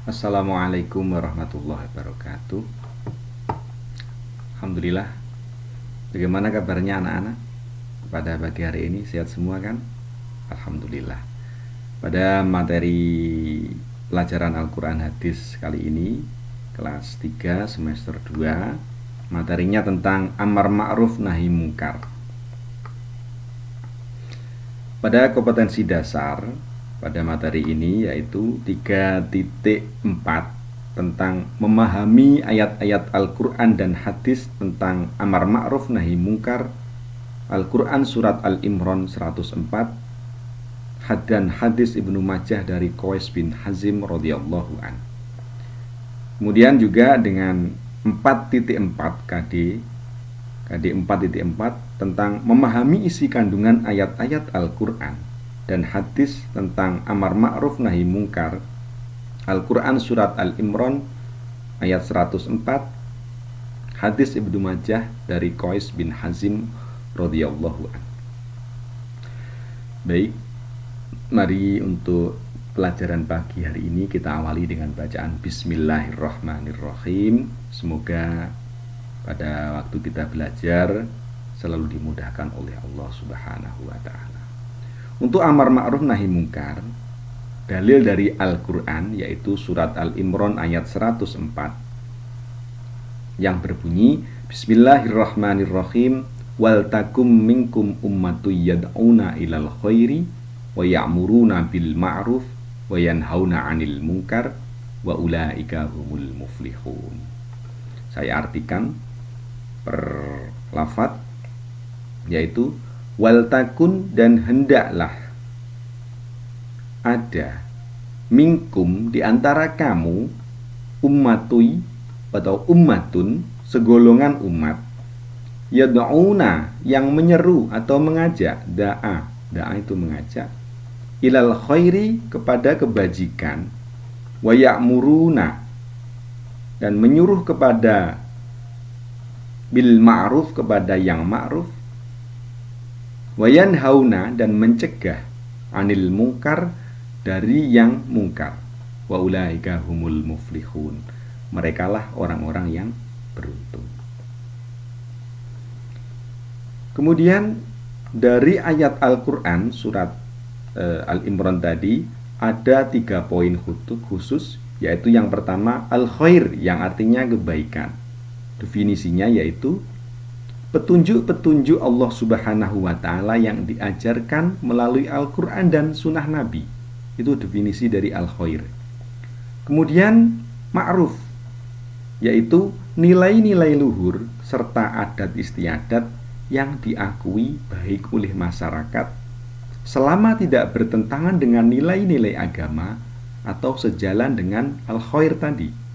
Assalamualaikum warahmatullahi wabarakatuh. Alhamdulillah. Bagaimana kabarnya anak-anak? Pada pagi hari ini sehat semua kan? Alhamdulillah. Pada materi pelajaran Al-Quran Hadis kali ini, kelas 3 semester 2, materinya tentang amar ma'ruf nahi mungkar. Pada kompetensi dasar pada materi ini yaitu 3.4 tentang memahami ayat-ayat Al-Quran dan hadis tentang amar ma'ruf nahi mungkar. Al-Quran surat Al-Imran 104 dan hadis Ibnu Majah dari Qais bin Hazim radhiyallahu an. Kemudian juga dengan 4.4 KD 4.4 tentang memahami isi kandungan ayat-ayat Al-Quran dan hadis tentang amar ma'ruf nahi mungkar. Al-Quran surat Al-Imran ayat 104, hadis Ibnu Majah dari Qais bin Hazim radhiyallahu an. Baik, mari untuk pelajaran pagi hari ini kita awali dengan bacaan Bismillahirrahmanirrahim. Semoga pada waktu kita belajar selalu dimudahkan oleh Allah Subhanahu wa taala. Untuk amar ma'ruf nahi mungkar, dalil dari Al-Quran yaitu surat Al-Imran ayat 104 yang berbunyi Bismillahirrahmanirrahim, wal takum minkum ummatu yad'una ilal khairi wa ya'muruna bil ma'ruf wa yanhauna 'anil munkar wa ulaika humul muflihun. Saya artikan per lafaz, yaitu wal takun, dan hendaklah ada minkum di antara kamu ummatui atau ummatun segolongan umat yad'una yang menyeru atau mengajak, da'a itu mengajak, ilal khairi kepada kebajikan, wa ya'muruna dan menyuruh kepada bil ma'ruf kepada yang ma'ruf, wa yanhauna dan mencegah anil mungkar dari yang mungkar, wa ulaika humul muflihun, merekalah orang-orang yang beruntung. Kemudian dari ayat Al-Quran surat Al-Imran tadi ada 3 poin khusus, yaitu yang pertama al-khair yang artinya kebaikan. Definisinya yaitu petunjuk-petunjuk Allah Subhanahu wa taala yang diajarkan melalui Al-Quran dan sunnah Nabi. Itu definisi dari al-khair. Kemudian ma'ruf, yaitu nilai-nilai luhur serta adat istiadat yang diakui baik oleh masyarakat selama tidak bertentangan dengan nilai-nilai agama atau sejalan dengan al-khair tadi.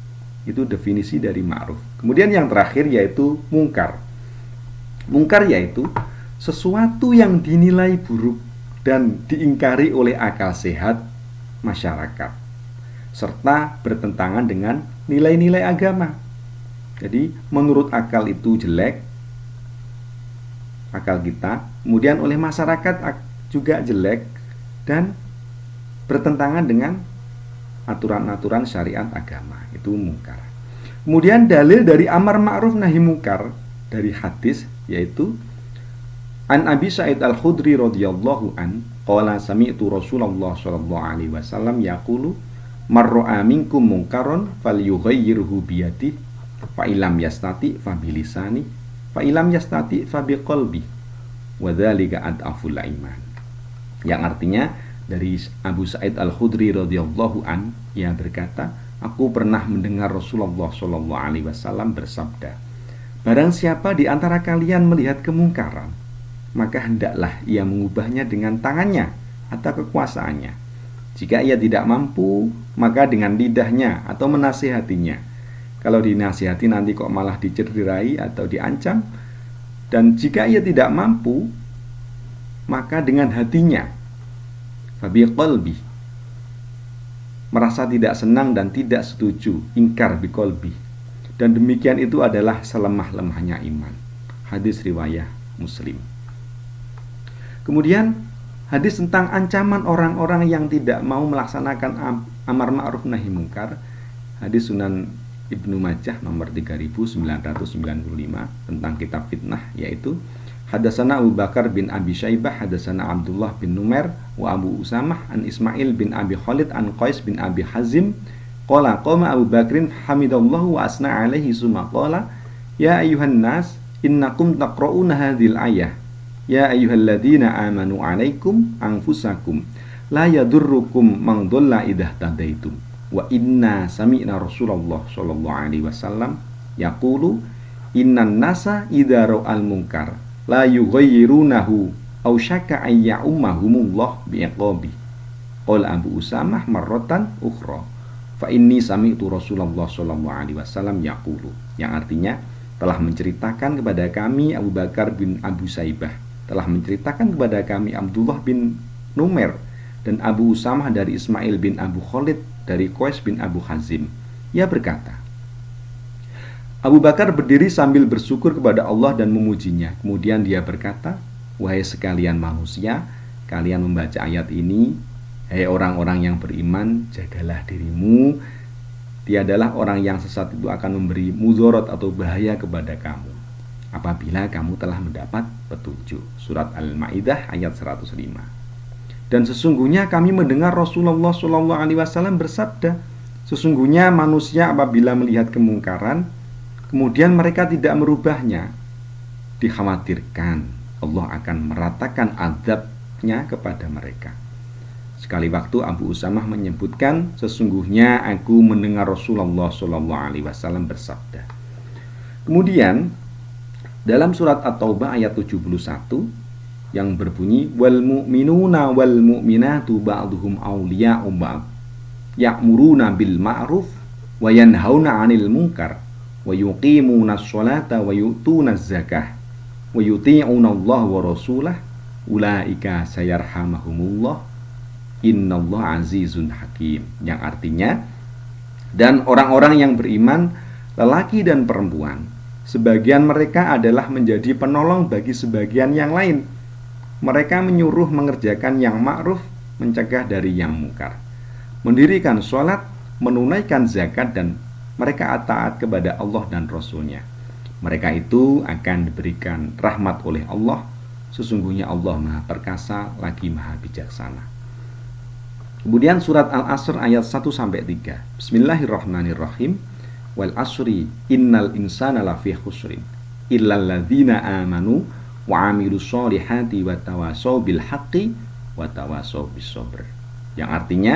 Itu definisi dari ma'ruf. Kemudian yang terakhir yaitu mungkar. Mungkar yaitu sesuatu yang dinilai buruk dan diingkari oleh akal sehat masyarakat serta bertentangan dengan nilai-nilai agama. Jadi menurut akal itu jelek, akal kita, kemudian oleh masyarakat juga jelek dan bertentangan dengan aturan-aturan syariat agama. Itu mungkar. Kemudian dalil dari amar ma'ruf nahi mungkar dari hadis yaitu An Abi Sa'id Al-Khudri radhiyallahu an qala sami'tu Rasulullah sallallahu alaihi wasallam yaqulu man ra'a minkum munkaron falyughayyirhu bi yadihi fa illam yastati fa bi lisani fa illam yastati fa bi qalbi wa dzalika ad'aful iman. Yang artinya dari Abu Sa'id Al-Khudri radhiyallahu an, yang berkata, aku pernah mendengar Rasulullah sallallahu alaihi wasallam bersabda, barang siapa di antara kalian melihat kemungkaran, maka hendaklah ia mengubahnya dengan tangannya atau kekuasaannya. Jika ia tidak mampu, maka dengan lidahnya atau menasihatinya. Kalau dinasihati nanti kok malah dicederai atau diancam. Dan jika ia tidak mampu, maka dengan hatinya, fabi qalbi, merasa tidak senang dan tidak setuju, ingkar bi qalbi. Dan demikian itu adalah selemah-lemahnya iman. Hadis riwayah Muslim. Kemudian hadis tentang ancaman orang-orang yang tidak mau melaksanakan amar ma'ruf nahi mungkar hadis Sunan Ibnu Majah nomor 3995 tentang kitab fitnah, yaitu Hadatsana Abu Bakar bin Abi Syaibah, hadatsana Abdullah bin Numair wa Abu Usamah an Ismail bin Abi Khalid an Qais bin Abi Hazim qala qama Abu Bakrin hamidallahu wa asna alaihi summa qala ya ayyuhan nas innakum taqra'una hadhil ayah ya ayyuhalladzina amanu alaikum anfusakum la yadurrukum man dhalla idza tadaitum wa inna sami'na Rasulullah sallallahu alaihi wasallam yaqulu innan nasa idza ra'al munkar la yughayyirunahu aw syaka ay ya'ummahumullah bi'iqabi. Qala Abu Usamah marratan ukhra fa inni sami'tu Rasulullah sallallahu alaihi wasallam yaqulu, yang artinya telah menceritakan kepada kami Abu Bakar bin Abu Saibah, telah menceritakan kepada kami Abdullah bin Numair dan Abu Usamah dari Ismail bin Abu Khalid dari Qais bin Abu Hazim. Ia berkata, Abu Bakar berdiri sambil bersyukur kepada Allah dan memujinya. Kemudian dia berkata, wahai sekalian manusia, kalian membaca ayat ini, hai orang-orang yang beriman, jagalah dirimu. Tiadalah orang yang sesat itu akan memberi mudarat atau bahaya kepada kamu apabila kamu telah mendapat petunjuk. Surat Al-Maidah ayat 105. Dan sesungguhnya kami mendengar Rasulullah SAW bersabda, sesungguhnya manusia apabila melihat kemungkaran kemudian mereka tidak merubahnya, dikhawatirkan Allah akan meratakan azabnya kepada mereka. Sekali waktu Abu Usamah menyebutkan, sesungguhnya aku mendengar Rasulullah SAW bersabda. Kemudian dalam surat At-Taubah ayat 71 yang berbunyi wal mu'minuna wal mu'minatu ba'duhum awliya'u ba'd ya'muruna bil ma'ruf wa yanhauna 'anil munkar wa yuqimuna sholata wa yu'tuna zakah wa yuti'una Allah wa rasulah ulaika sayarhamahumullah innallaha azizun hakim, yang artinya dan orang-orang yang beriman lelaki dan perempuan sebagian mereka adalah menjadi penolong bagi sebagian yang lain. Mereka menyuruh mengerjakan yang ma'ruf, mencegah dari yang mungkar, mendirikan sholat, menunaikan zakat, dan mereka taat kepada Allah dan Rasulnya. Mereka itu akan diberikan rahmat oleh Allah. Sesungguhnya Allah Maha Perkasa lagi Maha Bijaksana. Kemudian surat Al-Asr ayat 1-3. Bismillahirrahmanirrahim. Wal asri innal insana lafi khusrin illal ladzina amanu wa amilus solihati wa tawasaw bil haqqi wa tawasaw bis sabr. Yang artinya,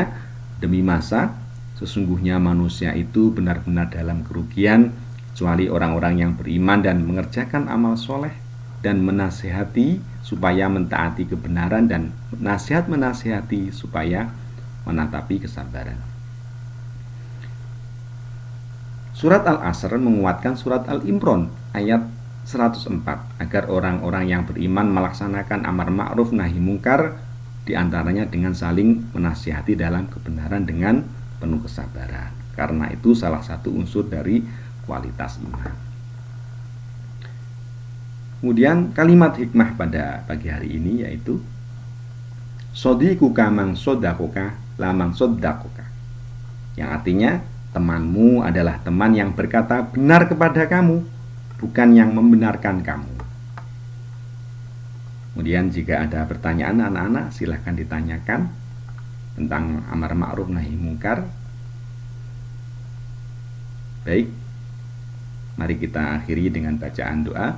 demi masa sesungguhnya manusia itu benar-benar dalam kerugian kecuali orang-orang yang beriman dan mengerjakan amal soleh dan menasihati supaya mentaati kebenaran dan menasihati supaya menatapi kesabaran. Surat Al-Asr menguatkan surat Al-Imran ayat 104 agar orang-orang yang beriman melaksanakan amar ma'ruf nahi mungkar, diantaranya dengan saling menasihati dalam kebenaran dengan penuh kesabaran, karena itu salah satu unsur dari kualitas iman. Kemudian kalimat hikmah pada pagi hari ini yaitu sodikuka mang sodakoka lamang sodakoka, yang artinya temanmu adalah teman yang berkata benar kepada kamu, bukan yang membenarkan kamu. Kemudian jika ada pertanyaan anak-anak, silahkan ditanyakan tentang amar ma'ruf nahi mungkar. Baik, mari kita akhiri dengan bacaan doa.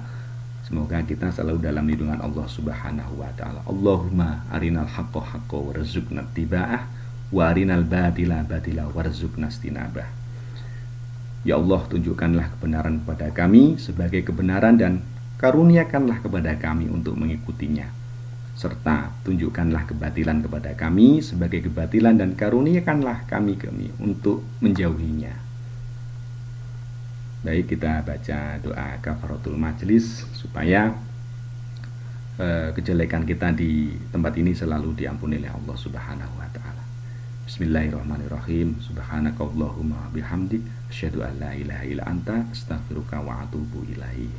Semoga kita selalu dalam lindungan Allah Subhanahu wa ta'ala. Allahumma arinal haqqa haqqa warzuqna tiba'ah wa arinal batila batila warzuqna istinabah. Ya Allah, tunjukkanlah kebenaran kepada kami sebagai kebenaran dan karuniakanlah kepada kami untuk mengikutinya, serta tunjukkanlah kebatilan kepada kami sebagai kebatilan dan karuniakanlah kami untuk menjauhinya. Baik, kita baca doa kafaratul majlis supaya kejelekan kita di tempat ini selalu diampuni oleh Allah Subhanahu wa ta'ala. Bismillahirrahmanirrahim. Subhanakallahumma bihamdik asyhadu an la ilaha illa anta astaghfiruka wa atubu ilaik.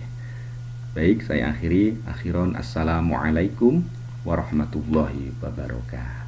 Baik, saya akhiri. Akhiron, assalamualaikum warahmatullahi wabarakatuh.